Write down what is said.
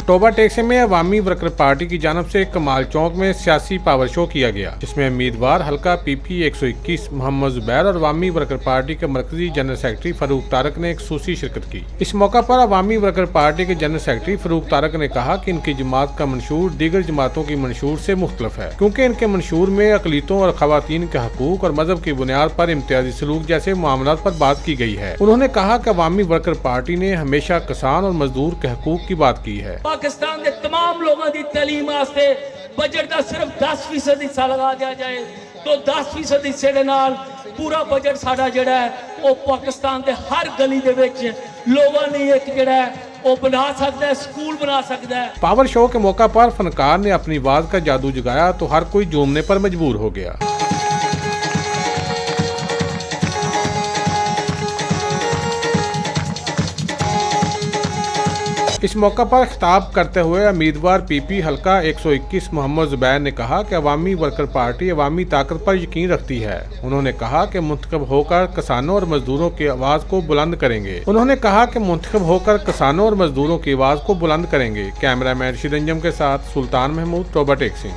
Toba taxi में अवामी worker party की जानब से कमाल चौक में सियासी पावर शो किया गया, जिसमें उम्मीदवार हल्का PP 121 मोहम्मद जुबैर और अवामी वर्कर पार्टी के मरकजी जनरल सेक्रेटरी फरूक तारक ने एक खसूसी शिरकत की। इस मौका पर अवामी वर्कर पार्टी के जनरल सेक्रेटरी फरूक तारक ने कहा कि इनकी जमात का मंशूर दीगर जमातों की मंशूर से मुख्तलिफ है, क्योंकि इनके मंशूर में अकलीतों और खवातीन के हकूक और मजहब की बुनियाद पर इम्तियाजी सलूक जैसे मामलात पर बात की गई है। उन्होंने कहा कि अवामी वर्कर पार्टी ने हमेशा किसान और मजदूर के हकूक की बात की है। पाकिस्तान के तमाम लोगों की तलीम वास्ते बजट का सिर्फ 10% हिस्सा लगा दिया जाए तो 10% हिस्से के नाल पूरा बजट साडा जिहड़ा है वो पाकिस्तान के हर गली दे विच लोगों ने एक जिहड़ा है वो बना सकता है, स्कूल बना सकता है। पावर शो के मौका पर फनकार ने अपनी आवाज का जादू जगाया तो हर कोई झूमने पर मजबूर हो गया। इस मौका पर खिताब करते हुए उम्मीदवार PP हल्का 121 मोहम्मद जुबैर ने कहा कि अवामी वर्कर पार्टी अवामी ताकत पर यकीन रखती है। उन्होंने कहा कि मुंतखब होकर किसानों और मजदूरों की आवाज़ को बुलंद करेंगे। कैमरामैन रशीद अंजम के साथ सुल्तान महमूद, टोबा टेक्सी।